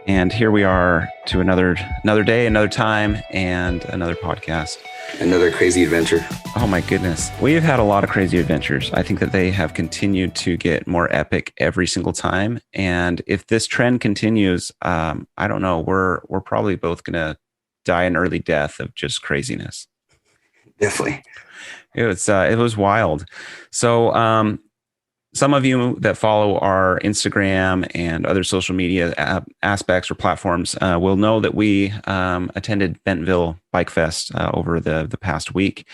And here we are to another day, another time, and another podcast. Another crazy adventure. Oh my goodness. We've had a lot of crazy adventures. I think that they have continued to get more epic every single time. And if this trend continues, I don't know, we're probably both going to die an early death of just craziness. Definitely. It was wild. So, some of you that follow our Instagram and other social media aspects or platforms will know that we attended Bentonville Bike Fest over the past week.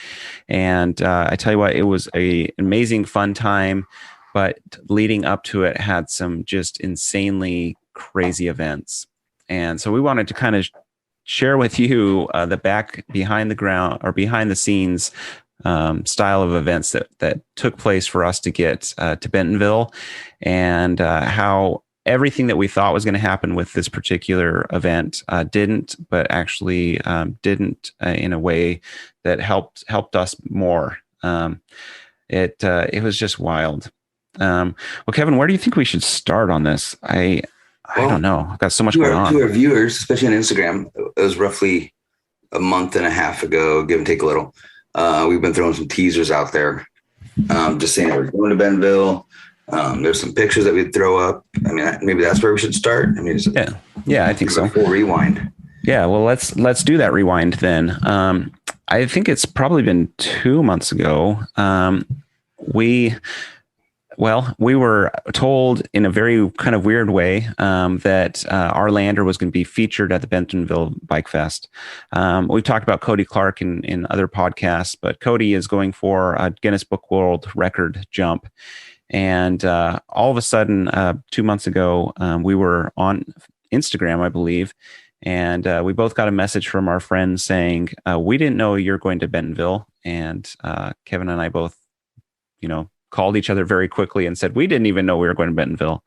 And I tell you what, it was an amazing, fun time, but leading up to it had some just insanely crazy events. And so we wanted to kind of share with you the behind the scenes style of events that took place for us to get to Bentonville, and how everything that we thought was going to happen with this particular event didn't, but actually didn't in a way that helped us more. It was just wild. Well, Keven, where do you think we should start on this? I don't know. I've got so much going on. To our viewers, especially on Instagram, it was roughly a month and a half ago, give and take a little. We've been throwing some teasers out there, just saying we're going to Bentonville. There's some pictures that we'd throw up. I mean, maybe that's where we should start. I mean, yeah, I think so. Full rewind. Yeah, well, let's do that rewind then. I think it's probably been 2 months ago. We were told in a very kind of weird way that our Lander was going to be featured at the Bentonville Bike Fest. We've talked about Cody Clark in other podcasts, but Cody is going for a Guinness Book World Record jump. And all of a sudden, 2 months ago, we were on Instagram, I believe, and we both got a message from our friends saying, we didn't know you're going to Bentonville. And Keven and I both, called each other very quickly and said, we didn't even know we were going to Bentonville.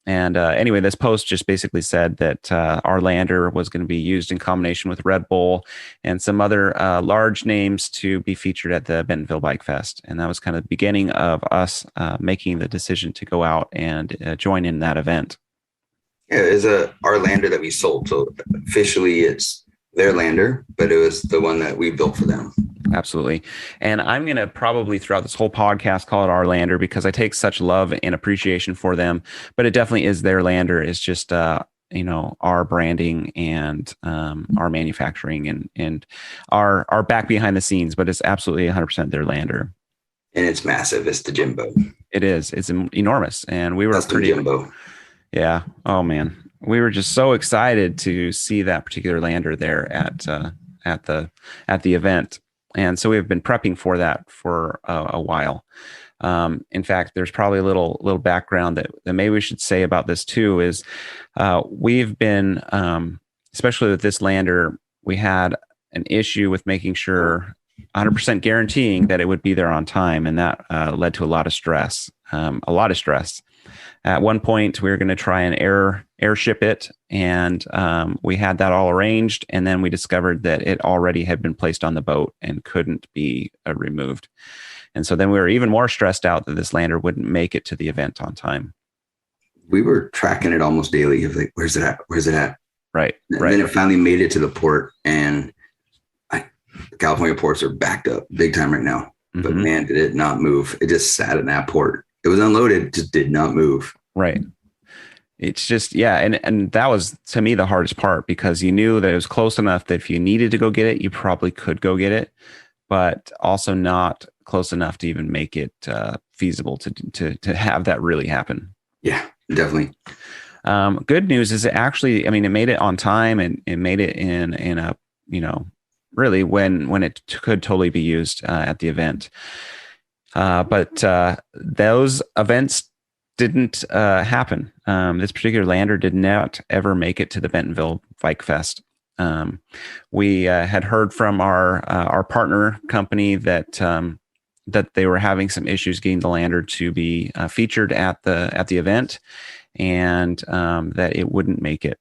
Anyway, this post just basically said that our Lander was going to be used in combination with Red Bull and some other large names to be featured at the Bentonville Bike Fest. And that was kind of the beginning of us making the decision to go out and join in that event. Yeah, it's our Lander that we sold. So officially it's their Lander, but it was the one that we built for them. Absolutely. And I'm going to probably throughout this whole podcast call it our Lander because I take such love and appreciation for them, but it definitely is their Lander. It's just, our branding and our manufacturing and our back behind the scenes, but it's absolutely 100% their Lander. And it's massive. It's the Jimbo. It is. It's enormous. And we were That's pretty Jimbo. Yeah. Oh man. We were just so excited to see that particular Lander there at the event. And so we've been prepping for that for a while. In fact, there's probably a little background that maybe we should say about this too is we've been, especially with this Lander, we had an issue with making sure 100% guaranteeing that it would be there on time. And that led to a lot of stress. At one point, we were going to try and airship it, and we had that all arranged. And then we discovered that it already had been placed on the boat and couldn't be removed. And so then we were even more stressed out that this Lander wouldn't make it to the event on time. We were tracking it almost daily. Of like, where's it at? Where's it at? Right. And then it finally made it to the port, and the California ports are backed up big time right now. Mm-hmm. But man, did it not move. It just sat in that port. It was unloaded, just did not move. Right. It's just, yeah. And that was, to me, the hardest part because you knew that it was close enough that if you needed to go get it, you probably could go get it, but also not close enough to even make it feasible to have that really happen. Yeah, definitely. Good news is it made it on time and it made it in a, really when it could totally be used at the event. But those events didn't happen. This particular Lander did not ever make it to the Bentonville Bike Fest. We had heard from our partner company that they were having some issues getting the Lander to be featured at the event, and that it wouldn't make it.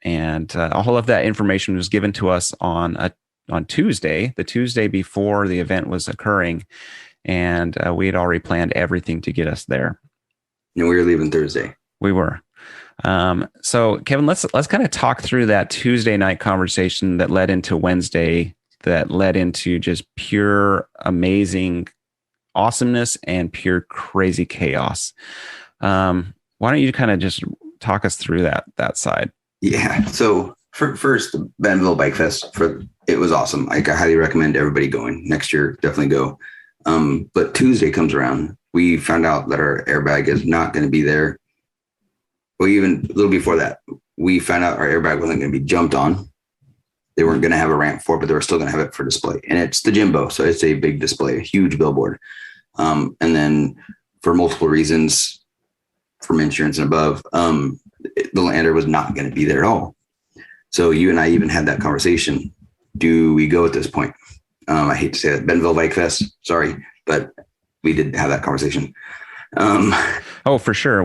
And all of that information was given to us on Tuesday, the Tuesday before the event was occurring. And we had already planned everything to get us there. And we were leaving Thursday. We were. So Kevin, let's kind of talk through that Tuesday night conversation that led into Wednesday, that led into just pure amazing awesomeness and pure crazy chaos. Why don't you kind of just talk us through that side? Yeah. So first, the Bentonville Bike Fest, it was awesome. I highly recommend everybody going next year. Definitely go. But Tuesday comes around. We found out that our airbag is not going to be there. Well, even a little before that, we found out our airbag wasn't going to be jumped on. They weren't going to have a ramp for it, but they were still going to have it for display. And it's the Jimbo, so it's a big display, a huge billboard. And then for multiple reasons, from insurance and above, the Lander was not going to be there at all. So you and I even had that conversation. Do we go at this point? I hate to say that, Bentonville Bike Fest, sorry, but we did have that conversation. Oh, for sure.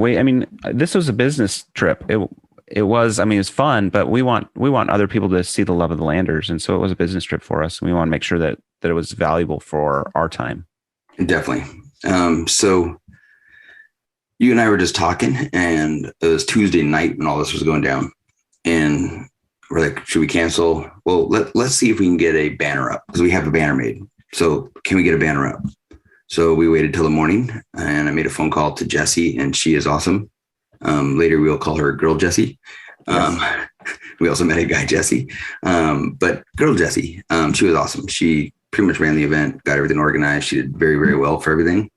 This was a business trip. It was, it was fun, but we want other people to see the love of the Landers. And so it was a business trip for us. And we want to make sure that it was valuable for our time. Definitely. So you and I were just talking, and it was Tuesday night when all this was going down, and we're like, should we cancel? Well, let's see if we can get a banner up, because we have a banner made. So can we get a banner up? So we waited till the morning, and I made a phone call to Jessie, and she is awesome. Later, we'll call her Girl Jessie. Yes. We also met a guy, Jessie. But Girl Jessie, she was awesome. She pretty much ran the event, got everything organized. She did very, very well for everything.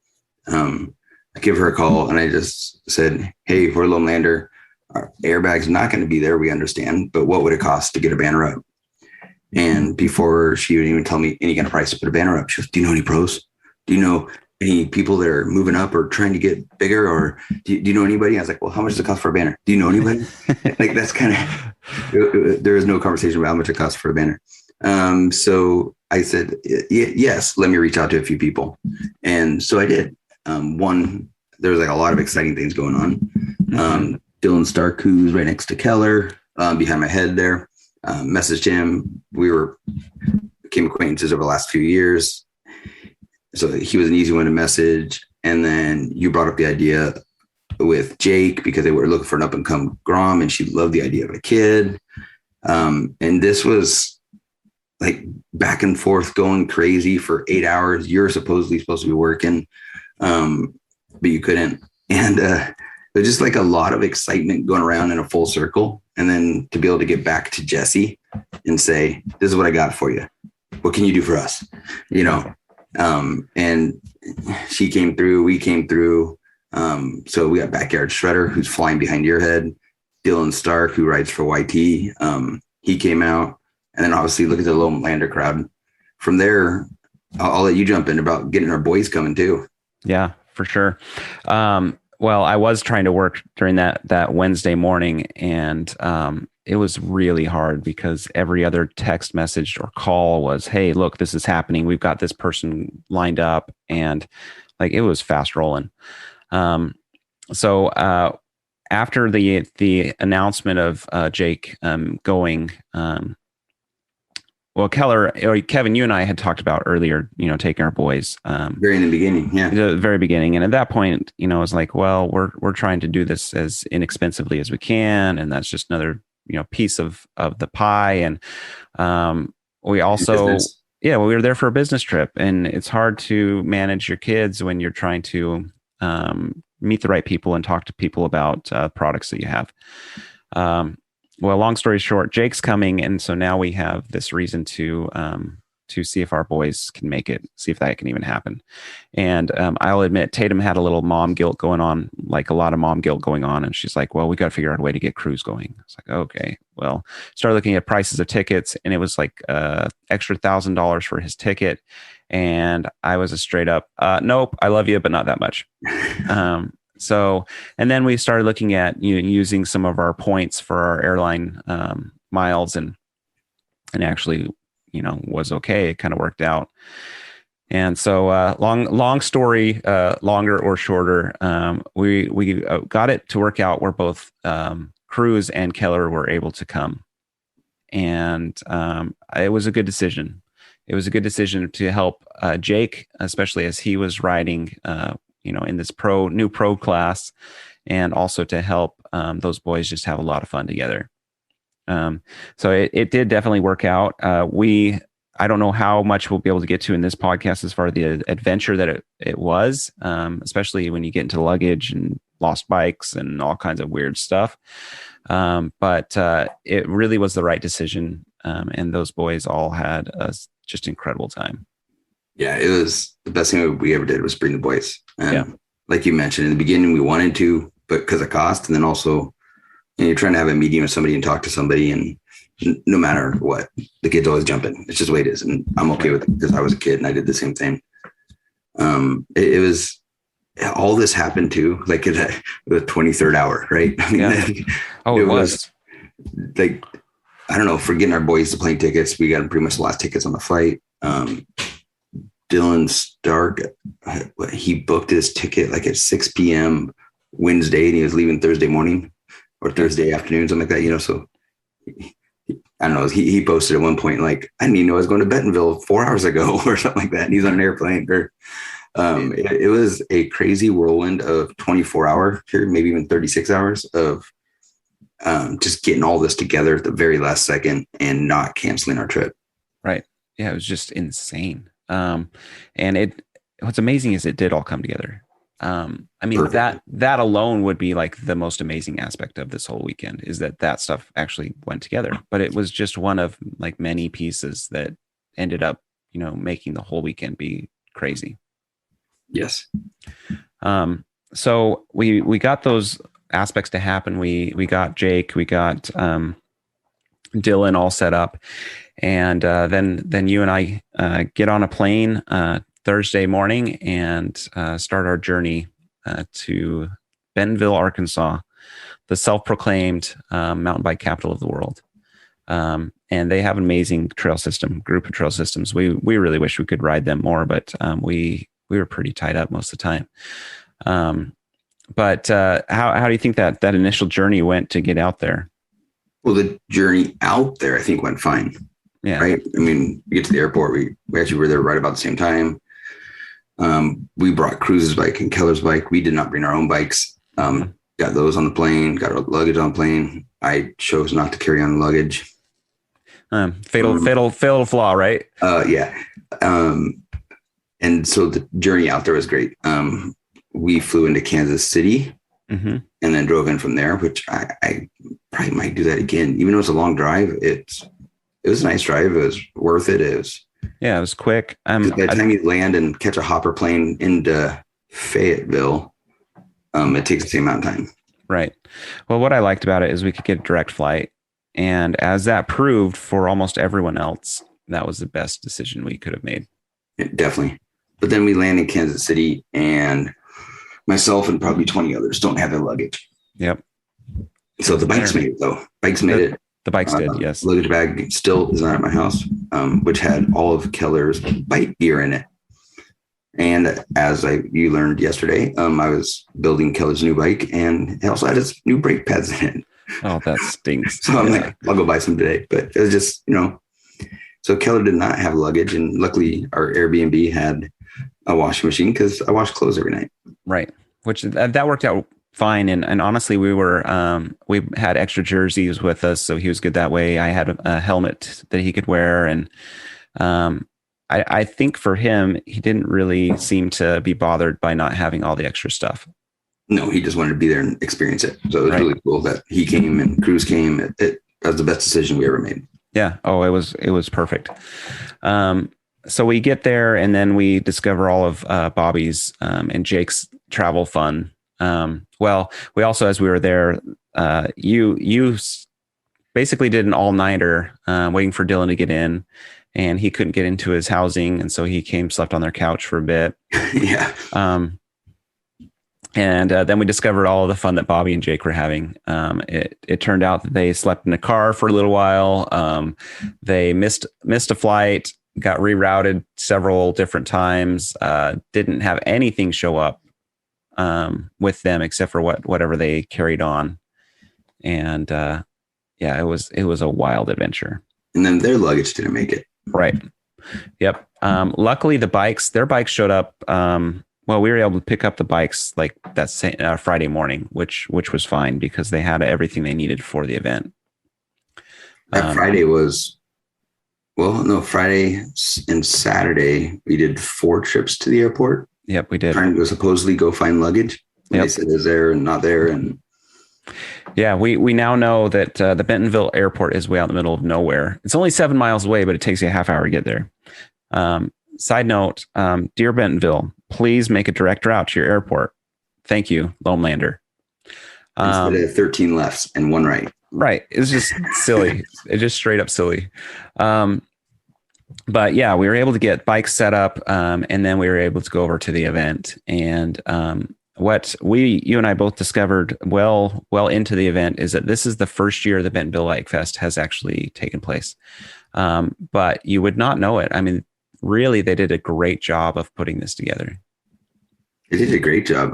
I give her a call, and I just said, hey, we're Loam Lander. Our airbag's not going to be there. We understand. But what would it cost to get a banner up? And before she would even tell me any kind of price to put a banner up, she goes, do you know any pros? Do you know any people that are moving up or trying to get bigger? Or do you know anybody? I was like, well, how much does it cost for a banner? Do you know anybody? Like, that's kind of, there is no conversation about how much it costs for a banner. So I said, yes, let me reach out to a few people. And so I did. There was like a lot of exciting things going on. Dylan Stark, who's right next to Keller, behind my head there, messaged him. We became acquaintances over the last few years. So he was an easy one to message. And then you brought up the idea with Jake, because they were looking for an up and come Grom, and she loved the idea of a kid. And this was like back and forth going crazy for 8 hours. You're supposed to be working, but you couldn't. And there's just like a lot of excitement going around in a full circle. And then to be able to get back to Jessie and say, this is what I got for you. What can you do for us? And she came through, we came through. So we got Backyard Shredder, who's flying behind your head. Dylan Stark, who rides for YT. He came out. And then obviously look at the Loam Lander crowd. From there, I'll let you jump in about getting our boys coming too. Yeah, for sure. Well, I was trying to work during that Wednesday morning, and it was really hard because every other text message or call was, hey, look, this is happening. We've got this person lined up, and like, it was fast rolling. So after the announcement of Jake going, well, Keven, you and I had talked about earlier, taking our boys. Very in the beginning, yeah. The very beginning. And at that point, it was like, well, we're trying to do this as inexpensively as we can. And that's just another, piece of the pie. And we also, we were there for a business trip. And it's hard to manage your kids when you're trying to meet the right people and talk to people about products that you have. Well, long story short, Jake's coming, and so now we have this reason to see if our boys can make it, see if that can even happen. And I'll admit, Tatum had a little mom guilt going on, like a lot of mom guilt going on, and she's like, "Well, we got to figure out a way to get crews going." It's like, okay, well, started looking at prices of tickets, and it was like extra $1,000 for his ticket, and I was a straight up, nope, I love you, but not that much. So, and then we started looking at using some of our points for our airline miles, and actually, was okay. It kind of worked out. And so, long story, longer or shorter, we got it to work out where both Cruz and Keller were able to come, and it was a good decision. It was a good decision to help Jake, especially as he was riding. In this new pro class, and also to help those boys just have a lot of fun together. So it did definitely work out. I don't know how much we'll be able to get to in this podcast as far as the adventure that it was, especially when you get into luggage and lost bikes and all kinds of weird stuff. But it really was the right decision. And those boys all had a just incredible time. Yeah, it was the best thing we ever did was bring the boys. And like you mentioned in the beginning, we wanted to, but because of cost, and then also you're trying to have a meeting with somebody and talk to somebody, and no matter what, the kids always jump in. It's just the way it is. And I'm okay with it because I was a kid and I did the same thing. It was all this happened too, like at the 23rd hour, right? I mean, it was like, I don't know, for getting our boys the plane tickets, we got pretty much the last tickets on the flight. Dylan Stark, he booked his ticket like at 6 p.m. Wednesday, and he was leaving Thursday morning or Thursday afternoon, something like that, so I don't know. He posted at one point, like, I didn't even know I was going to Bentonville 4 hours ago or something like that. And he's on an airplane. It was a crazy whirlwind of 24-hour period, maybe even 36 hours of just getting all this together at the very last second and not canceling our trip. Right. Yeah, it was just insane. And what's amazing is it did all come together. I mean, Perfect. that alone would be like the most amazing aspect of this whole weekend, is that stuff actually went together, but it was just one of like many pieces that ended up, making the whole weekend be crazy. Yes. So we got those aspects to happen. We got Jake, we got, Dylan all set up, and, then you and I, get on a plane, Thursday morning and start our journey to Bentonville, Arkansas, the self-proclaimed mountain bike capital of the world. And they have an amazing group of trail systems. We really wish we could ride them more, but we were pretty tied up most of the time. But how do you think that initial journey went to get out there? Well, the journey out there, I think, went fine. Yeah. Right. I mean, we get to the airport. We actually were there right about the same time. We brought Cruz's bike and Keller's bike. We did not bring our own bikes. Got those on the plane, got our luggage on the plane. I chose not to carry on luggage. Fatal flaw, right? Yeah. And so the journey out there was great. We flew into Kansas City and then drove in from there, which I probably might do that again. Even though it's a long drive, it was a nice drive. It was worth it. It was quick. By the time you land and catch a hopper plane into Fayetteville, it takes the same amount of time. Right. Well, what I liked about it is we could get a direct flight. And as that proved for almost everyone else, that was the best decision we could have made. Yeah, definitely. But then we land in Kansas City, and myself and probably 20 others don't have their luggage. Yep. So the bikes made it, though. Bikes made it. The bikes did, yes. Luggage bag still is not at my house, which had all of Keller's bike gear in it. And as you learned yesterday, I was building Keller's new bike, and it also had its new brake pads in it. Oh, that stinks. So I'm like, I'll go buy some today. But it was just, so Keller did not have luggage. And luckily our Airbnb had a washing machine because I wash clothes every night. Right. Which that worked out fine. And honestly, we had extra jerseys with us, so he was good that way. I had a helmet that he could wear. And I think for him, he didn't really seem to be bothered by not having all the extra stuff. No, he just wanted to be there and experience it. So it was really cool that he came and Cruz came. That was the best decision we ever made. Yeah. Oh, it was perfect. So we get there, and then we discover all of Bobby's and Jake's travel fun. Well, we also, as we were there, you basically did an all-nighter waiting for Dylan to get in, and he couldn't get into his housing, and so he slept on their couch for a bit. Yeah. And then we discovered all of the fun that Bobby and Jake were having. It turned out that they slept in a car for a little while. They missed a flight, got rerouted several different times, didn't have anything show up with them except for whatever they carried on. And it was a wild adventure. And then their luggage didn't make it. Right. Yep. Luckily their bikes showed up Well, we were able to pick up the bikes like that same, Friday morning, which was fine because they had everything they needed for the event. That Friday was, well, no, Friday and Saturday we did 4 trips to the airport. Yep, we did. Trying to supposedly go find luggage. Yep. They said it was there and not there, and yeah, we now know that the Bentonville airport is way out in the middle of nowhere. It's only 7 miles away, but it takes you a half hour to get there. Side note, dear Bentonville, please make a direct route to your airport. Thank you, Loam Lander. Instead of 13 lefts and 1 right. Right. It's just silly. It's just straight up silly. But yeah, we were able to get bikes set up, and then we were able to go over to the event. And what you and I both discovered well into the event is that this is the first year the Bentonville Bike Fest has actually taken place. But you would not know it. I mean, really, they did a great job of putting this together. They did a great job.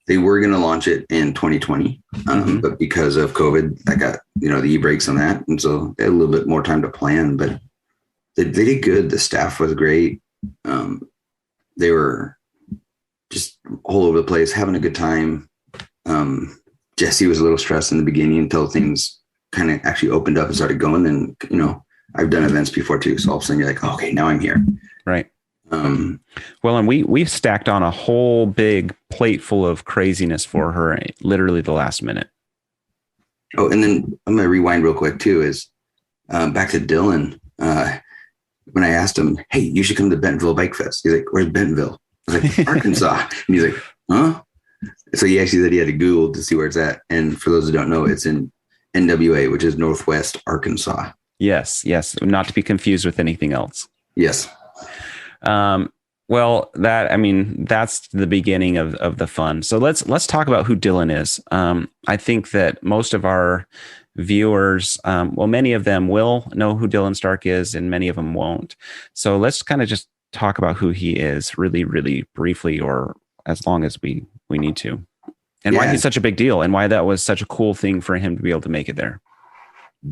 They were going to launch it in 2020, but because of COVID, I got, the e-brakes on that. And so they had a little bit more time to plan, but they did good. The staff was great. They were just all over the place, having a good time. Jesse was a little stressed in the beginning until things kind of actually opened up and started going. And, I've done events before too. So all of a sudden you're like, oh, okay, now I'm here. Right. Well, and we've stacked on a whole big plate full of craziness for her, literally the last minute. Oh, and then I'm going to rewind real quick too, is back to Dylan. When I asked him, hey, you should come to Bentonville Bike Fest. He's like, where's Bentonville? I was like, Arkansas. And he's like, huh? So he actually said he had to Google to see where it's at. And for those who don't know, it's in NWA, which is Northwest Arkansas. Yes. Not to be confused with anything else. Yes. Well, that's the beginning of the fun. So let's talk about who Dylan is. I think that most of our viewers, many of them will know who Dylan Stark is, and many of them won't. So let's kind of just talk about who he is really, really briefly, or as long as we need to, and why he's such a big deal, and why that was such a cool thing for him to be able to make it there.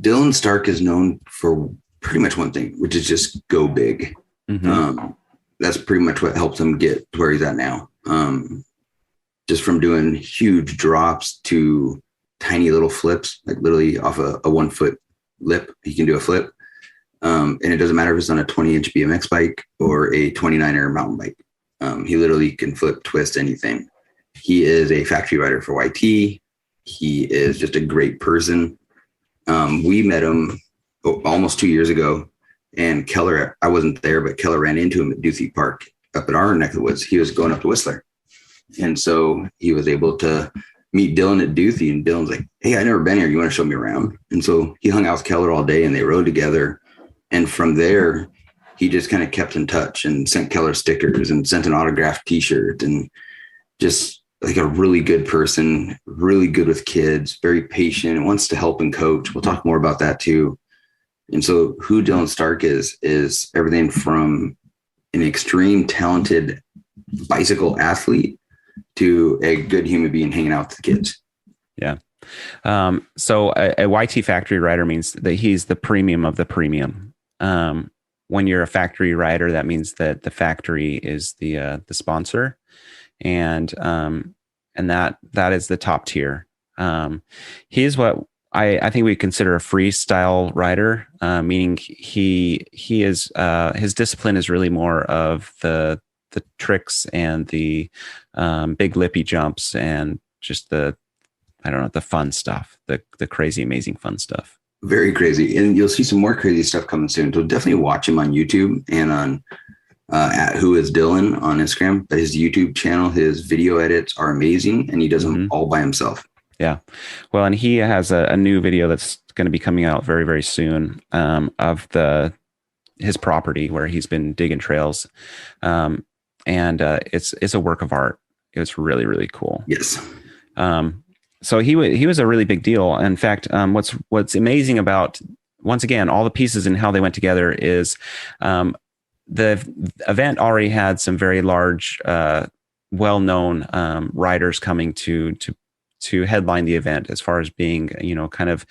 Dylan Stark is known for pretty much one thing, which is just go big. Mm-hmm. That's pretty much what helped him get to where he's at now. Just from doing huge drops to tiny little flips, like literally off a 1 foot lip, he can do a flip. And it doesn't matter if it's on a 20-inch BMX bike or a 29er mountain bike. He literally can flip, twist, anything. He is a factory rider for YT. He is just a great person. We met him almost 2 years ago, and Keller, I wasn't there, but Keller ran into him at Duthie Park up in our neck of the woods. He was going up to Whistler. And so he was able to meet Dylan at Duthie, and Dylan's like, hey, I've never been here. You want to show me around? And so he hung out with Keller all day, and they rode together. And from there, he just kind of kept in touch and sent Keller stickers and sent an autographed T-shirt, and just like a really good person, really good with kids, very patient, wants to help and coach. We'll talk more about that too. And so who Dylan Stark is everything from an extreme talented bicycle athlete to a good human being hanging out with the kids. Yeah. So a YT factory rider means that he's the premium of the premium. When you're a factory rider, that means that the factory is the sponsor, and that is the top tier. He's what I think we consider a freestyle rider, meaning he is his discipline is really more of the tricks and the big lippy jumps and just the fun stuff, the crazy, amazing fun stuff. Very crazy. And you'll see some more crazy stuff coming soon. So definitely watch him on YouTube and on at Who Is Dylan on Instagram. But his YouTube channel, his video edits are amazing, and he does them all by himself. Yeah. Well, and he has a new video that's going to be coming out very, very soon of his property where he's been digging trails. And it's a work of art. It's really, really cool. Yes. So he was a really big deal. In fact, what's amazing about, once again, all the pieces and how they went together is the event already had some very large, well-known riders coming to headline the event, as far as being, kind of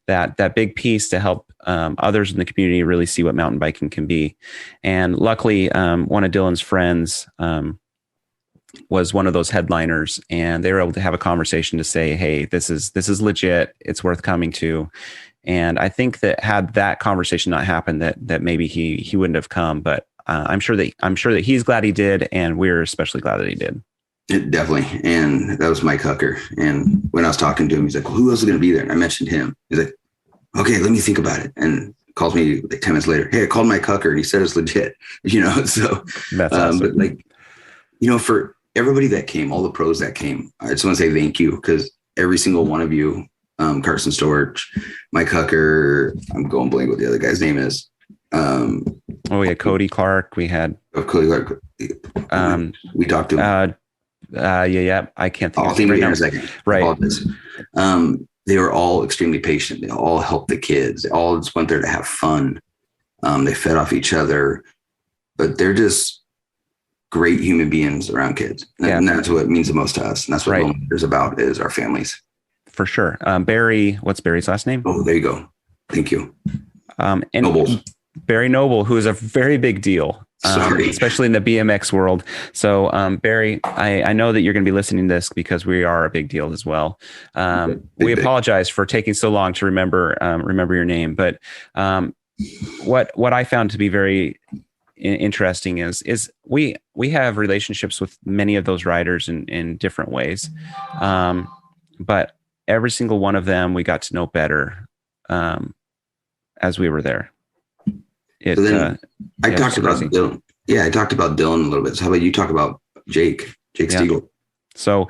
that big piece to help others in the community really see what mountain biking can be. And luckily, one of Dylan's friends, was one of those headliners, and they were able to have a conversation to say, hey, this is legit. It's worth coming to. And I think that had that conversation not happened, that maybe he wouldn't have come. But I'm sure that he's glad he did, and we're especially glad that he did. Definitely. And that was Mike Hucker. And when I was talking to him, he's like, well, who else is going to be there? And I mentioned him. He's like, okay, let me think about it. And calls me like 10 minutes later. Hey, I called Mike Hucker and he said it's legit, so that's awesome. But like, for everybody that came, all the pros that came, I just want to say thank you, because every single one of you, Carson Storch, Mike Hucker, I'm going blank what the other guy's name is. Cody Clark. We had Cody Clark. We talked to him. Yeah. I can't think of it right now. In a second. Right. They were all extremely patient. They all helped the kids. They all just went there to have fun. They fed off each other, but they're just great human beings around kids. And that's what means the most to us. And that's what Loam Lander is about, is our families. For sure. Barry, what's Barry's last name? Oh, there you go. Thank you. And Noble. Barry Noble, who is a very big deal. Especially in the BMX world. So, Barry, I know that you're going to be listening to this because we are a big deal as well. We apologize for taking so long to remember your name, but what I found to be very interesting is we have relationships with many of those riders in different ways, but every single one of them we got to know better as we were there. I talked about Dylan. Yeah, I talked about Dylan a little bit. So how about you talk about Jake Stiegel? So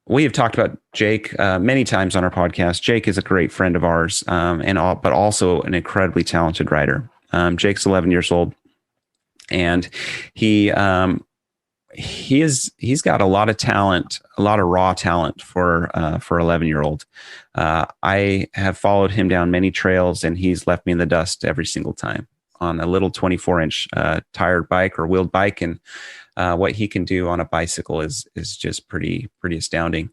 we have talked about Jake many times on our podcast. Jake is a great friend of ours, but also an incredibly talented rider. Jake's 11 years old, and he's got a lot of talent, a lot of raw talent for 11-year-old. I have followed him down many trails, and he's left me in the dust every single time on a little 24-inch tired bike or wheeled bike. And what he can do on a bicycle is just pretty astounding.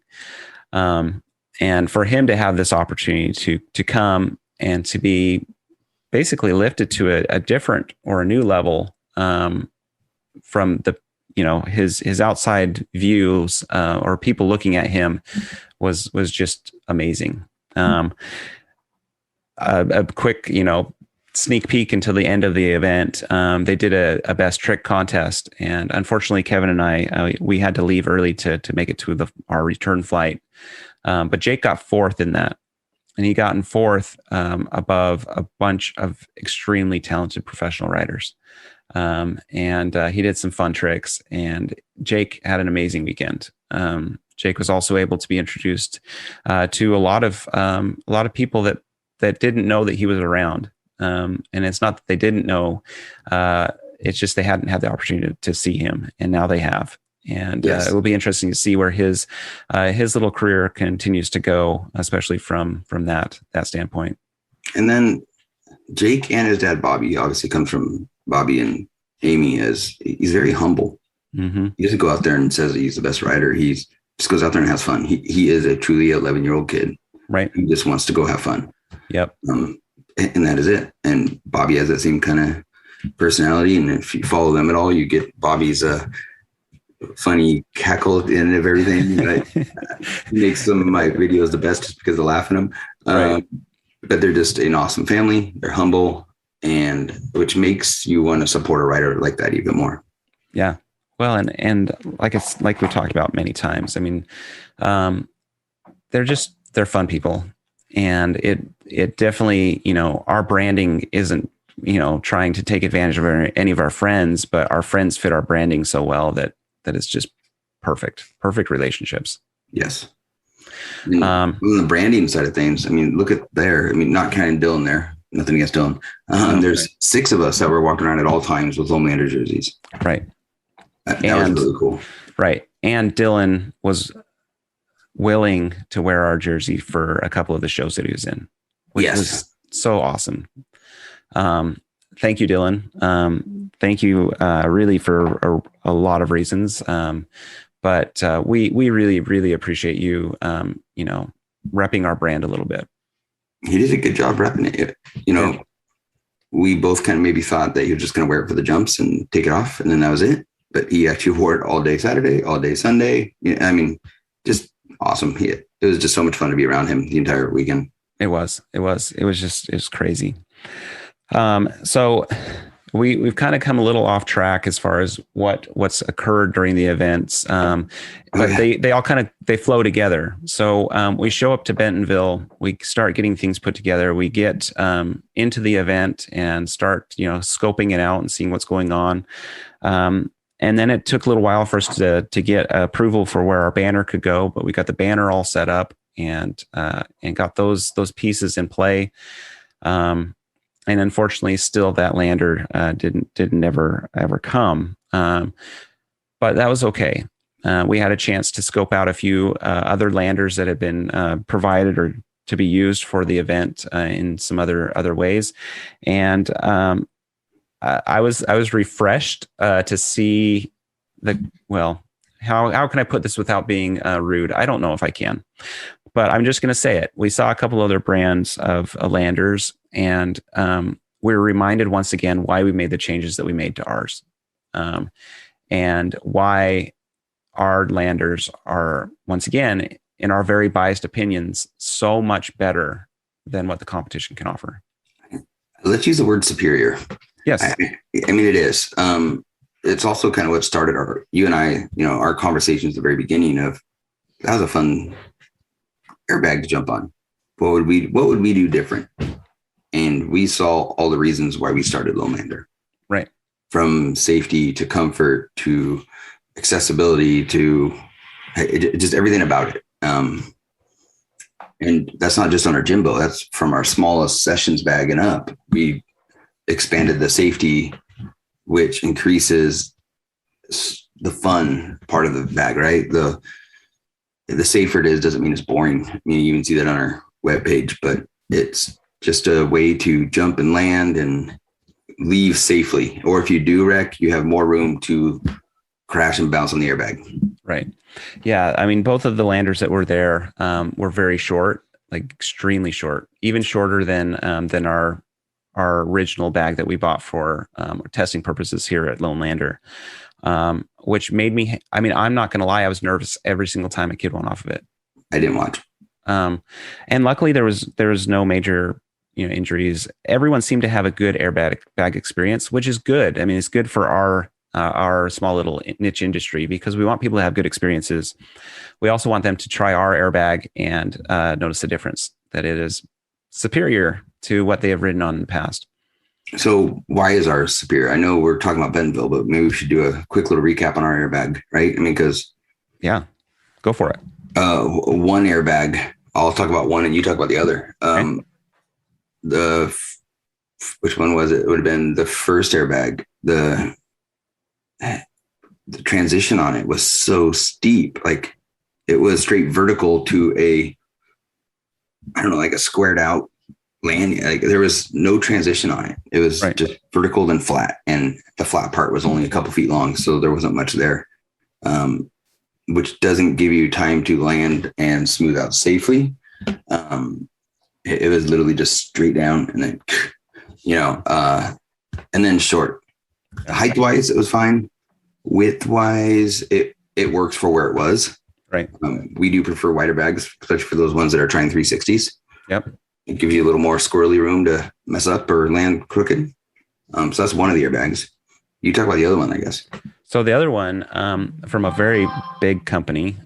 And for him to have this opportunity to come and to be basically lifted to a different or a new level from the his outside views or people looking at him was just amazing. A quick sneak peek into the end of the event. They did a best trick contest, and unfortunately Keven and I we had to leave early to make it to our return flight. But Jake got fourth in that, and he got in fourth above a bunch of extremely talented professional riders. And he did some fun tricks, and Jake had an amazing weekend. Jake was also able to be introduced to a lot of people that didn't know that he was around. And it's not that they didn't know, it's just they hadn't had the opportunity to see him, and now they have. And it will be interesting to see where his little career continues to go, especially from that standpoint. And then Jake and his dad Bobby obviously comes from Bobby and Amy, as he's very humble. Mm-hmm. He doesn't go out there and says that he's the best rider. He just goes out there and has fun. He is a truly 11-year-old kid. Right. He just wants to go have fun. Yep. And that is it. And Bobby has that same kind of personality. And if you follow them at all, you get Bobby's funny cackle at the end of everything. Right? He makes some of my videos the best just because of laughing them. Right. But they're just an awesome family. They're humble, and which makes you want to support a rider like that even more. Yeah. Well, and like we talked about many times. I mean, they're fun people, and it definitely, our branding isn't, trying to take advantage of any of our friends, but our friends fit our branding so well that it's just perfect relationships. Yes. On the branding side of things, I mean, look at there. I mean, not counting Dylan there. Nothing against Dylan. There's 6 of us that were walking around at all times with Loam Lander jerseys. Right. That was really cool. Right. And Dylan was willing to wear our jersey for a couple of the shows that he was in, which was so awesome. Thank you, Dylan. Thank you really for a lot of reasons. But we really, really appreciate you, repping our brand a little bit. He did a good job repping it. We both kind of maybe thought that he was just going to wear it for the jumps and take it off, and then that was it. but he actually wore it all day Saturday, all day Sunday. I mean, just awesome. It was just so much fun to be around him the entire weekend. It was crazy. So we've kind of come a little off track as far as what's occurred during the events. But they all they flow together. So we show up to Bentonville, we start getting things put together. We get into the event and start, scoping it out and seeing what's going on. And then it took a little while for us to get approval for where our banner could go, but we got the banner all set up and got those pieces in play. And unfortunately, still that lander didn't ever come. But that was okay. We had a chance to scope out a few other landers that had been provided or to be used for the event in some other ways, and I was refreshed to see how can I put this without being rude? I don't know if I can, but I'm just going to say it. We saw a couple other brands of landers, and we were reminded once again why we made the changes that we made to ours, and why our landers are, once again, in our very biased opinions, so much better than what the competition can offer. Let's use the word superior. Yes. I mean, it is. It's also kind of what started you and I, our conversations at the very beginning of, that was a fun airbag to jump on. What would we do different? And we saw all the reasons why we started Loam Lander. Right. From safety to comfort to accessibility to just everything about it. And that's not just on our Jimbo. That's from our smallest sessions bag and up. We expanded the safety, which increases the fun part of the bag, right? The safer it is doesn't mean it's boring. I mean, you even see that on our webpage, but it's just a way to jump and land and leave safely. Or if you do wreck, you have more room to crash and bounce on the airbag. Right. Yeah. I mean, both of the landers that were there were very short, like extremely short, even shorter than our original bag that we bought for testing purposes here at Loam Lander, which made me, I'm not going to lie, I was nervous every single time a kid went off of it. I didn't watch. And luckily there was no major, injuries. Everyone seemed to have a good airbag experience, which is good. I mean, it's good for our small little niche industry because we want people to have good experiences. We also want them to try our airbag and notice the difference, that it is superior to what they have ridden on in the past. So why is ours superior? I know we're talking about Bentonville, but maybe we should do a quick little recap on our airbag, right? I mean, because go for it. One airbag, I'll talk about one and you talk about the other. Okay. Which one was it? It would have been the first airbag. The transition on it was so steep, like it was straight vertical to like a squared out land. Like there was no transition on it. It was just vertical and flat, and the flat part was only a couple feet long, so there wasn't much there, which doesn't give you time to land and smooth out safely. It was literally just straight down, and then and then short. Height wise, it was fine. Width wise, it works for where it was. Right. We do prefer wider bags, especially for those ones that are trying 360s. Yep. It gives you a little more squirrely room to mess up or land crooked. So that's one of the airbags. You talk about the other one, I guess. So the other one, from a very big company,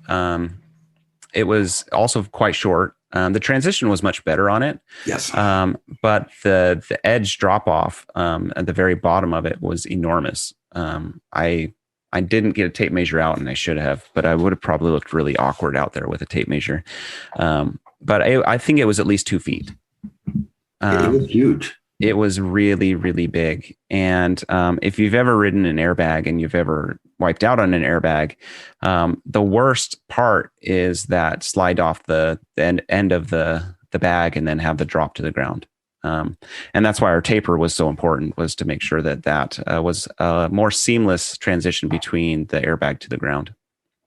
it was also quite short. The transition was much better on it. Yes. But the edge drop off at the very bottom of it was enormous. I didn't get a tape measure out, and I should have, but I would have probably looked really awkward out there with a tape measure. But I think it was at least 2 feet. It was huge. It was really, really big. And if you've ever ridden an airbag and you've ever wiped out on an airbag, the worst part is that slide off the end of the bag and then have the drop to the ground. And that's why our taper was so important, was to make sure that was a more seamless transition between the airbag to the ground.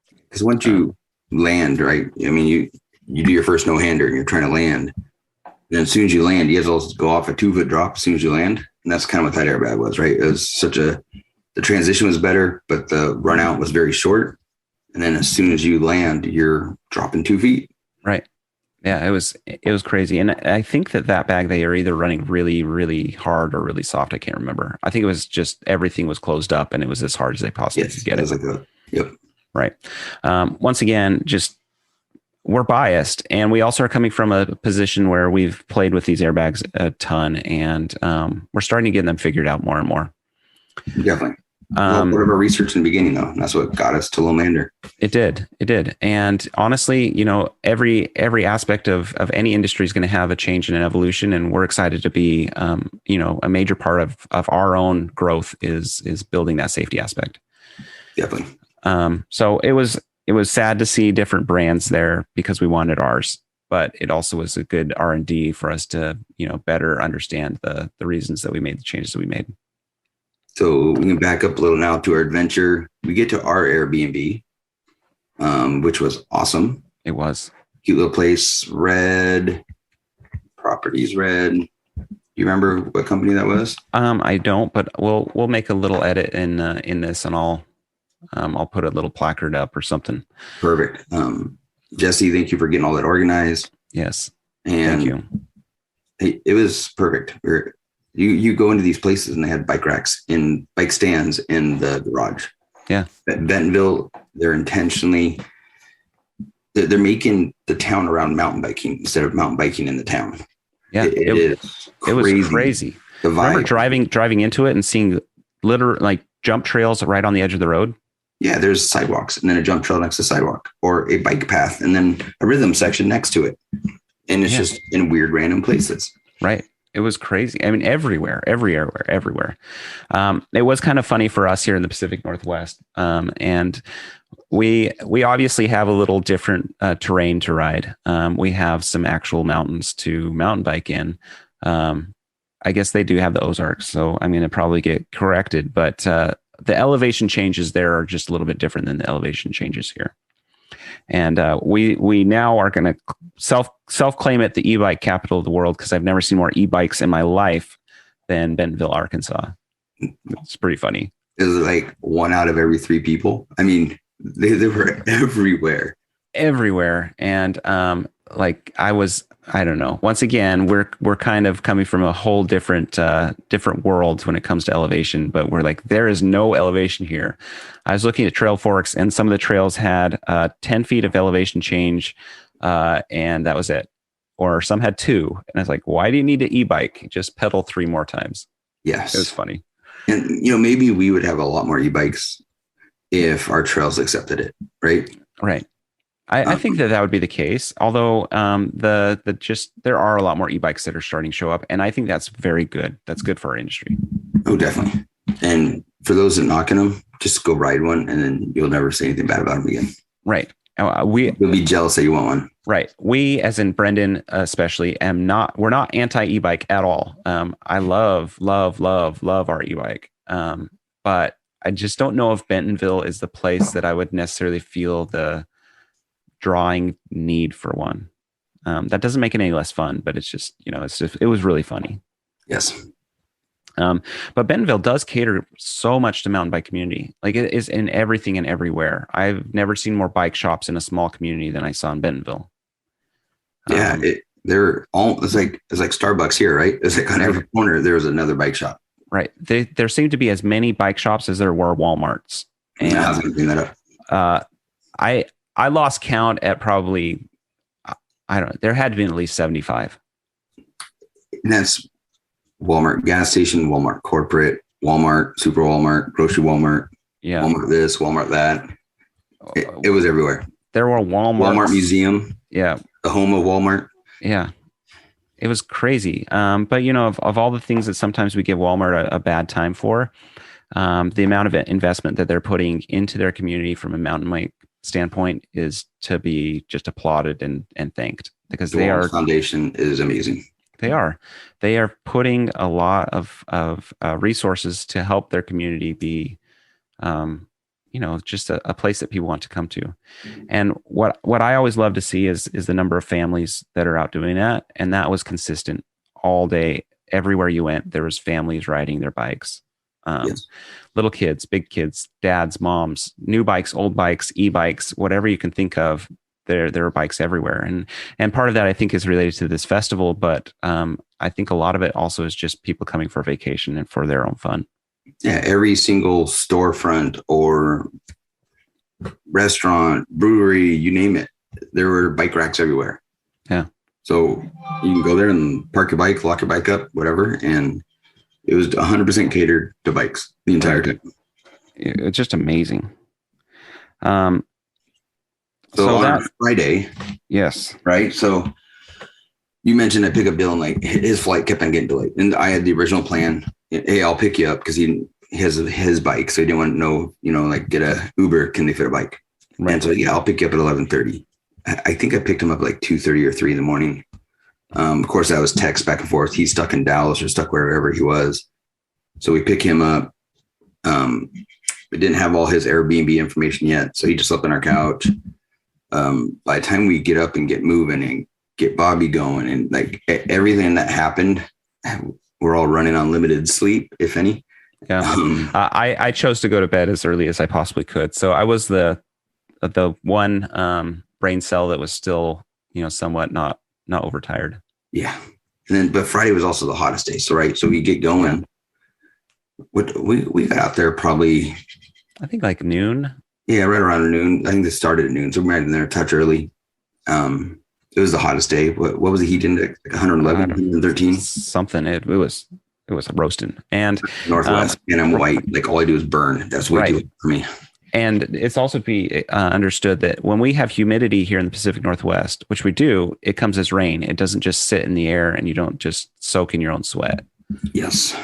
Because once you land, right? I mean, you do your first no-hander and you're trying to land. And as soon as you land, you have to go off a 2-foot drop as soon as you land. And that's kind of what that airbag was, right? It was such a the transition was better, but the run out was very short. And then as soon as you land, you're dropping 2 feet. Right. Yeah, it was crazy. And I think that bag, they are either running really, really hard or really soft. I can't remember. I think it was just everything was closed up and it was as hard as they possibly could get it. Yep. Right. Once again, just we're biased, and we also are coming from a position where we've played with these airbags a ton, and we're starting to get them figured out more and more. Definitely. Part of our research in the beginning, though, and that's what got us to Loam Lander. It did. And honestly, every aspect of any industry is going to have a change and an evolution, and we're excited to be, a major part of our own growth is building that safety aspect. Definitely. So it was sad to see different brands there because we wanted ours, but it also was a good R&D for us to, better understand the reasons that we made the changes that we made. So we can back up a little now to our adventure. We get to our Airbnb, which was awesome. It was cute little place. Red properties. Red. You remember what company that was? I don't, but we'll make a little edit in this, and I'll put a little placard up or something. Perfect. Jesse, thank you for getting all that organized. Yes. And thank you. It was perfect. You go into these places and they had bike racks and bike stands in the garage. Yeah. At Bentonville, they're making the town around mountain biking instead of mountain biking in the town. Yeah. It was crazy. The vibe. Remember driving into it and seeing literal like jump trails right on the edge of the road? Yeah, there's sidewalks and then a jump trail next to the sidewalk, or a bike path and then a rhythm section next to it. And it's just in weird random places. Right. It was crazy. I mean, everywhere. It was kind of funny for us here in the Pacific Northwest. And we obviously have a little different terrain to ride. We have some actual mountains to mountain bike in. I guess they do have the Ozarks, so I'm going to probably get corrected, but the elevation changes there are just a little bit different than the elevation changes here. And we now are going to self-claim it the e-bike capital of the world, because I've never seen more e-bikes in my life than Bentonville, Arkansas. It's pretty funny. It was like 1 out of every 3 people. I mean, they were everywhere. And I don't know. Once again, we're kind of coming from a whole different world when it comes to elevation, but we're like, there is no elevation here. I was looking at Trail Forks, and some of the trails had 10 feet of elevation change, and that was it. Or some had 2. And I was like, why do you need an e-bike? Just pedal 3 more times. Yes. It was funny. And, maybe we would have a lot more e-bikes if our trails accepted it, right? Right. I think that would be the case. Although there are a lot more e-bikes that are starting to show up, and I think that's very good. That's good for our industry. Oh, definitely. And for those that knocking them, just go ride one, and then you'll never say anything bad about them again. Right. You'll be jealous that you want one. Right. We, as in Brendan, especially, we're not anti e-bike at all. I love our e-bike. But I just don't know if Bentonville is the place that I would necessarily feel the drawing need for one. That doesn't make it any less fun, but it's just, it was really funny. Yes. But Bentonville does cater so much to mountain bike community. Like, it is in everything and everywhere. I've never seen more bike shops in a small community than I saw in Bentonville. Yeah. They're all, it's like Starbucks here, right? It's like on every corner, there's another bike shop. Right. There seem to be as many bike shops as there were Walmarts. And I was going to bring that up. I lost count at probably, I don't know, there had to be at least 75. And that's Walmart gas station, Walmart corporate, Walmart, Super Walmart, grocery Walmart, Walmart this, Walmart that. It was everywhere. There were Walmart museum. Yeah. The home of Walmart. Yeah. It was crazy. But, of all the things that sometimes we give Walmart a bad time for, the amount of investment that they're putting into their community from a mountain bike standpoint is to be just applauded and thanked, because the foundation is amazing. They are putting a lot of resources to help their community be, just a place that people want to come to. And what I always love to see is the number of families that are out doing that. And that was consistent all day. Everywhere you went, there was families riding their bikes. Yes. Little kids, big kids, dads, moms, new bikes, old bikes, e-bikes, whatever you can think of. There are bikes everywhere, and part of that I think is related to this festival, but I think a lot of it also is just people coming for vacation and for their own fun. Yeah, every single storefront or restaurant, brewery, you name it, there were bike racks everywhere. Yeah. So you can go there and park your bike, lock your bike up, whatever, and it was 100% catered to bikes the entire time. It's just amazing. So on Friday, yes, right? So you mentioned that pickup Dylan, like his flight kept on getting delayed, and I had the original plan. Hey, I'll pick you up because he has his bike, so he didn't want to know, like get a Uber. Can they fit a bike? Right. And so I'll pick you up at 11:30. I think I picked him up like 2:30 or 3 in the morning. Of course, that was text back and forth. He's stuck in Dallas or stuck wherever he was. So we pick him up. We didn't have all his Airbnb information yet, so he just slept on our couch. By the time we get up and get moving and get Bobby going and like everything that happened, we're all running on limited sleep, if any. Yeah. I chose to go to bed as early as I possibly could. So I was the one brain cell that was still, somewhat not overtired. Yeah. But Friday was also the hottest day. So, right. So we get going. We got out there probably, I think like noon. Yeah, right around noon. I think this started at noon, so we might have been there a touch early. It was the hottest day. What was the heat index? 111, 113? Something. It was roasting. And Northwest, and I'm white. Like all I do is burn. That's way too for me. And it's also to be understood that when we have humidity here in the Pacific Northwest, which we do, it comes as rain. It doesn't just sit in the air and you don't just soak in your own sweat. Yes.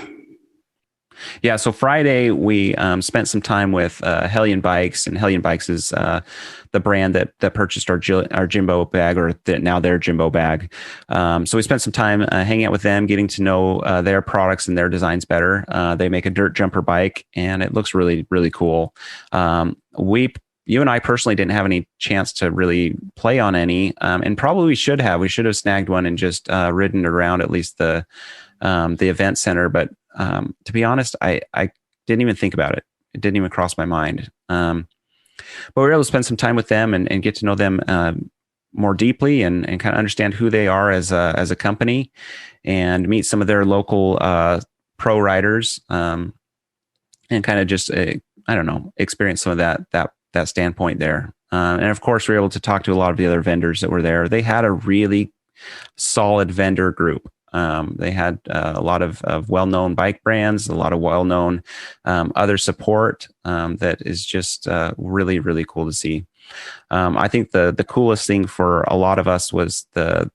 Yeah, so Friday we spent some time with Hellion Bikes, and Hellion Bikes is the brand that purchased our Jimbo bag, or now their Jimbo bag. So we spent some time hanging out with them, getting to know their products and their designs better. They make a dirt jumper bike, and it looks really, really cool. You and I personally didn't have any chance to really play on any, and probably we should have. We should have snagged one and just ridden around at least the event center, but to be honest, I didn't even think about it. It didn't even cross my mind. But we were able to spend some time with them and get to know them more deeply and kind of understand who they are as a company, and meet some of their local pro riders, and kind of just experience some of that standpoint there. And of course, we were able to talk to a lot of the other vendors that were there. They had a really solid vendor group. They had a lot of well-known bike brands, a lot of well-known other support that is just really, really cool to see. I think the coolest thing for a lot of us was the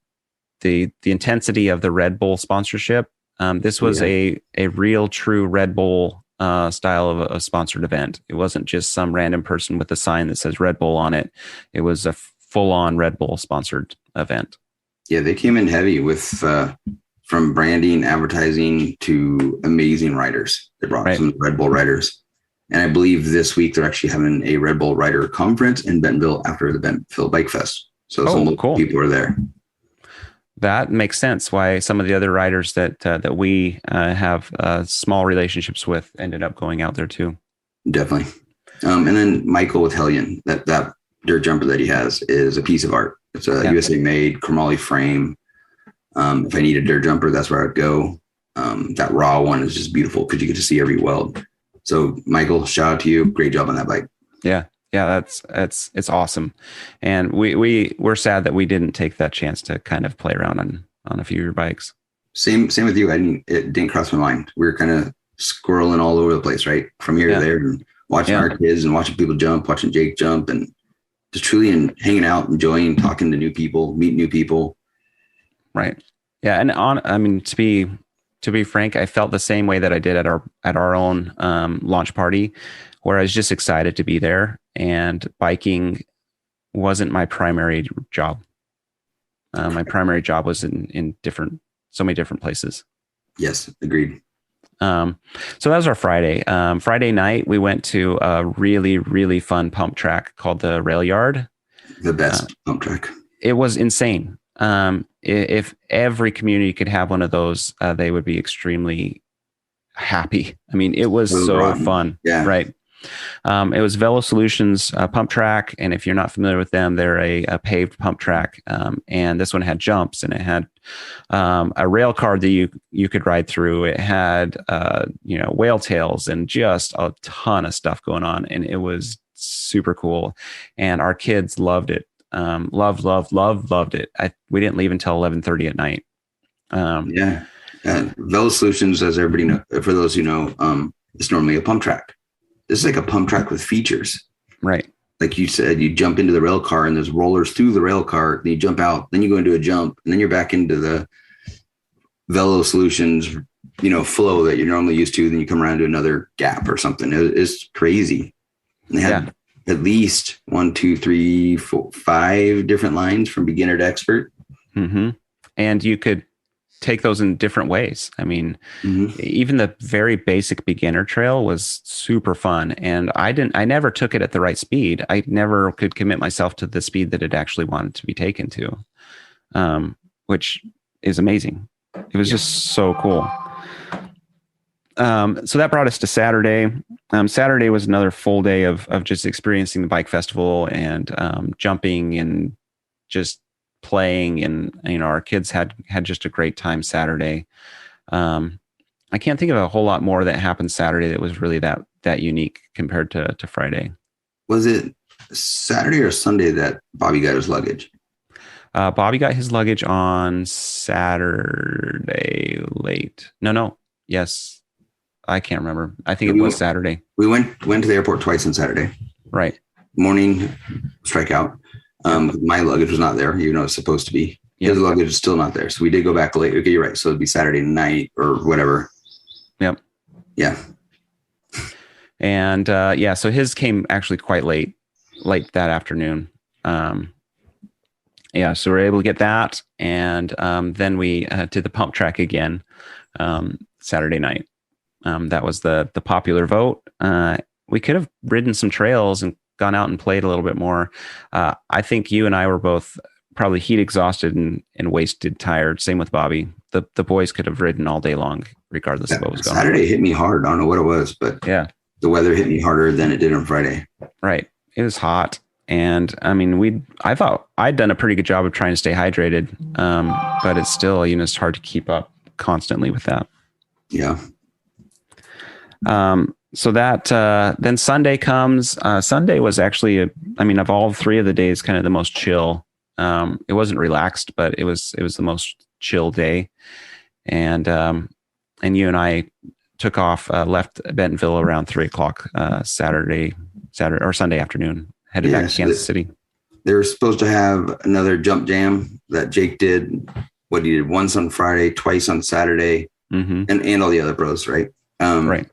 intensity of the Red Bull sponsorship. This was a real, true Red Bull style of a sponsored event. It wasn't just some random person with a sign that says Red Bull on it. It was a full-on Red Bull sponsored event. Yeah, they came in heavy with from branding, advertising to amazing riders. They brought some Red Bull riders. And I believe this week they're actually having a Red Bull rider conference in Bentonville after the Bentonville Bike Fest. So some local people are there. That makes sense why some of the other riders that we have small relationships with ended up going out there too. Definitely. And then Michael with Hellion, that dirt jumper that he has is a piece of art. It's a USA made chromoly frame. If I need a dirt jumper, that's where I'd go. That raw one is just beautiful because you get to see every weld. So Michael, shout out to you. Great job on that bike. Yeah, it's awesome. And we're sad that we didn't take that chance to kind of play around on a few of your bikes. Same with you. It didn't cross my mind. We were kind of squirreling all over the place, right? From here to there, and watching our kids and watching people jump, watching Jake jump, and just truly hanging out, enjoying talking to new people, meeting new people. Right. Yeah. And to be frank, I felt the same way that I did at our own launch party, where I was just excited to be there, and biking wasn't my primary job. My primary job was in so many different places. Yes. Agreed. So that was our Friday. Friday night, we went to a really, really fun pump track called the Rail Yard. The best pump track. It was insane. If every community could have one of those, they would be extremely happy. I mean, it was so rotten. fun. Yeah. Right. It was Velo Solutions pump track, and if you're not familiar with them, they're a paved pump track. And this one had jumps, and it had a rail car that you could ride through. It had whale tails and just a ton of stuff going on, and it was super cool. And our kids loved it. Loved it. We didn't leave until 11:30 at night. Yeah. Velo Solutions, as everybody know, for those who know, it's normally a pump track. This is like a pump track with features. Right. Like you said, you jump into the rail car and there's rollers through the rail car. Then you jump out, then you go into a jump, and then you're back into the Velo Solutions, flow that you're normally used to. Then you come around to another gap or something. It's crazy. And they had at least 1, 2, 3, 4, 5 different lines from beginner to expert. Mm-hmm. And you could take those in different ways. I mean, even the very basic beginner trail was super fun. And I never took it at the right speed. I never could commit myself to the speed that it actually wanted to be taken to, which is amazing. It was just so cool. So that brought us to Saturday. Saturday was another full day of just experiencing the bike festival and jumping and just playing, and our kids had just a great time Saturday. I can't think of a whole lot more that happened Saturday that was really that unique compared to Friday. Was it Saturday or Sunday that Bobby got his luggage? Bobby got his luggage on Saturday late. No. Yes. I can't remember. I think it was Saturday. We went to the airport twice on Saturday. Right. Morning strikeout. My luggage was not there, even though it was supposed to be. His luggage is still not there. So we did go back late. Okay, you're right. So it'd be Saturday night or whatever. Yep. Yeah. And so his came actually quite late that afternoon. So we were able to get that. And then we did the pump track again Saturday night. That was the popular vote. We could have ridden some trails and gone out and played a little bit more. I think you and I were both probably heat exhausted and wasted tired. Same with Bobby. The boys could have ridden all day long, regardless of what was going on. Saturday hit me hard. I don't know what it was, but the weather hit me harder than it did on Friday. Right. It was hot. And I mean, I thought I'd done a pretty good job of trying to stay hydrated. But it's still, it's hard to keep up constantly with that. Yeah. So that then Sunday comes. Sunday was actually, of all 3 of the days, kind of the most chill. It wasn't relaxed, but it was the most chill day. And you and I took off, left Bentonville around 3:00 Saturday or Sunday afternoon, headed back to Kansas City. They were supposed to have another jump jam that Jake did. What he did once on Friday, twice on Saturday, and all the other pros, right? Right.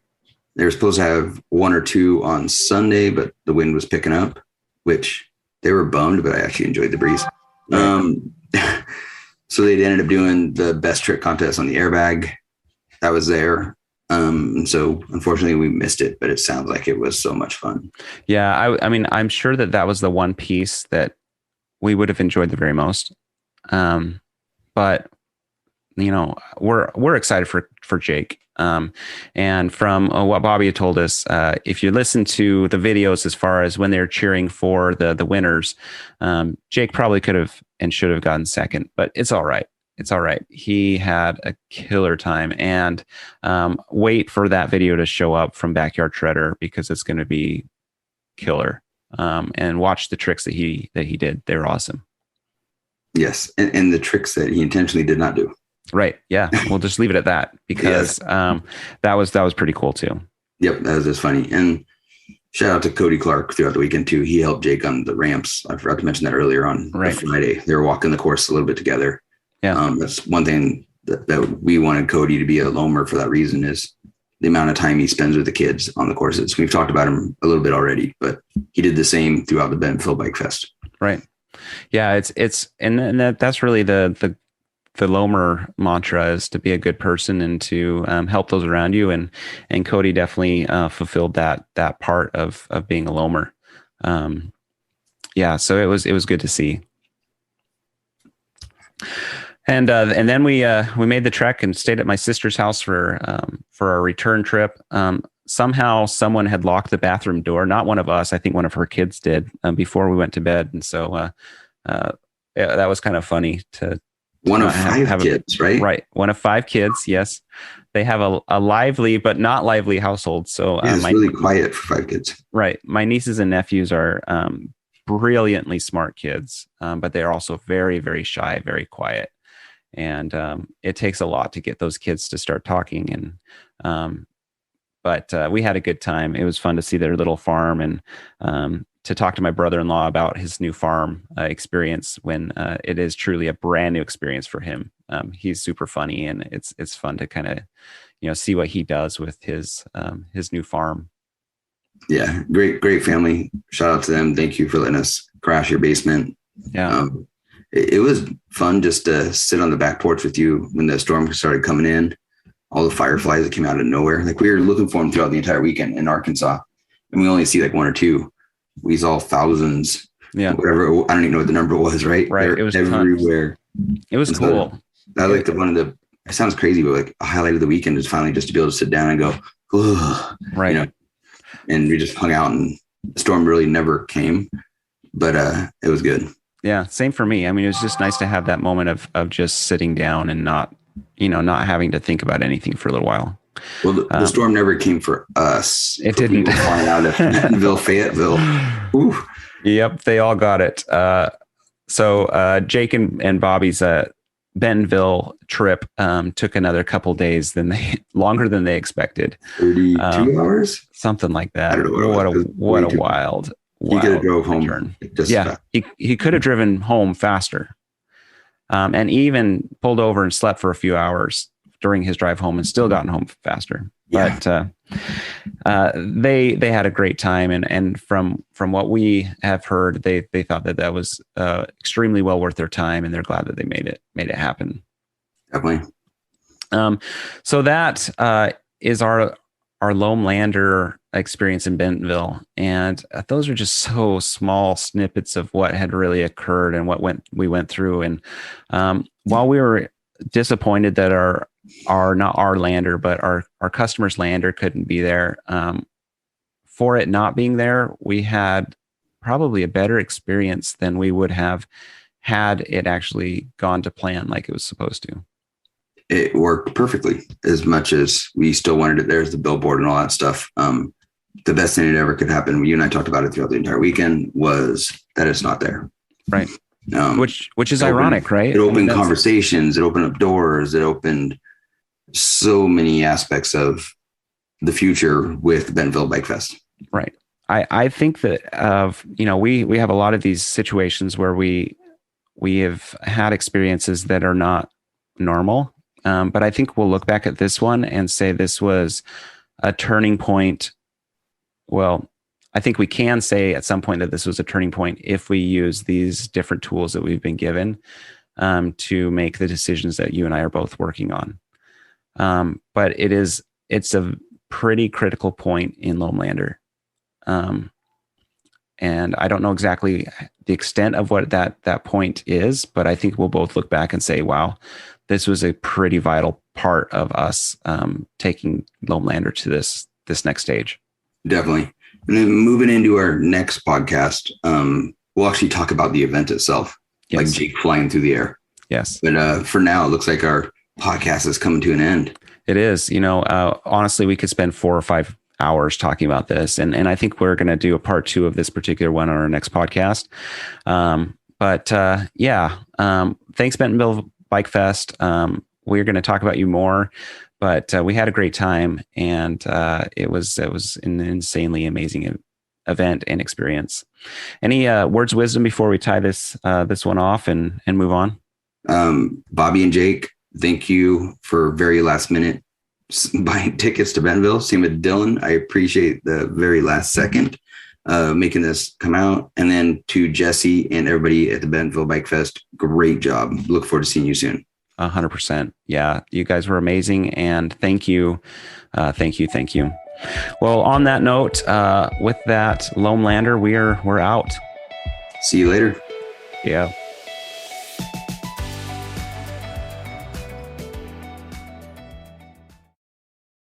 They were supposed to have 1 or 2 on Sunday, but the wind was picking up, which they were bummed, but I actually enjoyed the breeze. Right. So they ended up doing the best trick contest on the airbag that was there. And so unfortunately we missed it, but it sounds like it was so much fun. Yeah. I'm sure that was the one piece that we would have enjoyed the very most. But we're excited for Jake. And from what Bobby had told us, if you listen to the videos as far as when they're cheering for the winners, Jake probably could have and should have gotten second, but it's all right. It's all right. He had a killer time, and wait for that video to show up from Backyard Shredder, because it's going to be killer. And watch the tricks that he did. They're awesome. Yes. And the tricks that he intentionally did not do. Right. Yeah. We'll just leave it at that, because that was pretty cool too. Yep. That was just funny. And shout out to Cody Clark throughout the weekend too. He helped Jake on the ramps. I forgot to mention that earlier on Friday. They were walking the course a little bit together. Yeah. That's one thing that we wanted Cody to be a loamer for that reason, is the amount of time he spends with the kids on the courses. We've talked about him a little bit already, but he did the same throughout the Bentonville Bike Fest. Right. Yeah. That's really the Loamer mantra, is to be a good person and to help those around you. And Cody definitely fulfilled that part of being a Loamer. So it was good to see. And then we made the trek and stayed at my sister's house for our return trip. Somehow someone had locked the bathroom door. Not one of us. I think one of her kids did before we went to bed. And so that was kind of funny to one of five kids, right? Right. One of five kids. Yes. They have a lively but not lively household. So it's really quiet for five kids. Right. My nieces and nephews are brilliantly smart kids, but they're also very, very shy, very quiet. And it takes a lot to get those kids to start talking. And but we had a good time. It was fun to see their little farm and to talk to my brother-in-law about his new farm experience when it is truly a brand new experience for him. He's super funny, and it's fun to kind of see what he does with his new farm. Yeah, great family. Shout out to them. Thank you for letting us crash your basement. Yeah. It was fun just to sit on the back porch with you when the storm started coming in. All the fireflies that came out of nowhere. Like, we were looking for them throughout the entire weekend in Arkansas, and we only see like one or two. We saw thousands. Yeah. Whatever. I don't even know what the number was. Right. Right. It was everywhere. It was cool. I like one of the. It sounds crazy, but like a highlight of the weekend is finally just to be able to sit down and go, ugh, right. And we just hung out, and the storm really never came, but it was good. Yeah, same for me. I mean, it was just nice to have that moment of just sitting down and not having to think about anything for a little while. Well, the storm never came for us. It didn't. Flying out of Bentonville, Fayetteville. Ooh. Yep, they all got it. So Jake and Bobby's Bentonville trip took another couple days longer than they expected. 32 hours, something like that. I don't know what a wild. He could have drove home. He could have driven home faster, and even pulled over and slept for a few hours during his drive home and still gotten home faster. Yeah. But they had a great time, and from what we have heard, they thought that was extremely well worth their time, and they're glad that they made it happen. Definitely. So that is our Loam Lander experience in Bentonville, and those are just so small snippets of what had really occurred and what we went through. And while we were disappointed that not our lander, but our customer's lander couldn't be there, for it not being there, we had probably a better experience than we would have had it actually gone to plan like it was supposed to. It worked perfectly, as much as we still wanted it there as the billboard and all that stuff. The best thing that ever could happen, you and I talked about it throughout the entire weekend, was that it's not there. Right. Which is ironic, right? It opened conversations. It opened up doors. It opened so many aspects of the future with Bentonville Bike Fest. Right. I think that we have a lot of these situations where we have had experiences that are not normal. But I think we'll look back at this one and say this was a turning point. Well, I think we can say at some point that this was a turning point if we use these different tools that we've been given to make the decisions that you and I are both working on. But it's a pretty critical point in Loam Lander. And I don't know exactly the extent of what that point is, but I think we'll both look back and say, wow, this was a pretty vital part of us taking Loam Lander to this next stage. Definitely. And then moving into our next podcast, we'll actually talk about the event itself, yes. Like Jake flying through the air. Yes. But for now, it looks like our podcast is coming to an end. It is. Honestly, we could spend 4 or 5 hours talking about this. And I think we're going to do a part 2 of this particular one on our next podcast. Thanks, Bentonville Bike Fest. We're going to talk about you more, but we had a great time, and it was an insanely amazing event and experience. Any words of wisdom before we tie this one off and move on? Bobby and Jake, thank you for very last minute buying tickets to Bentonville. Same with Dylan. I appreciate the very last second making this come out. And then to Jesse and everybody at the Bentonville Bike Fest, great job. Look forward to seeing you soon. 100%. Yeah, you guys were amazing, and thank you. Thank you. Well, on that note, with that, Loam Lander, we're out. See you later. Yeah.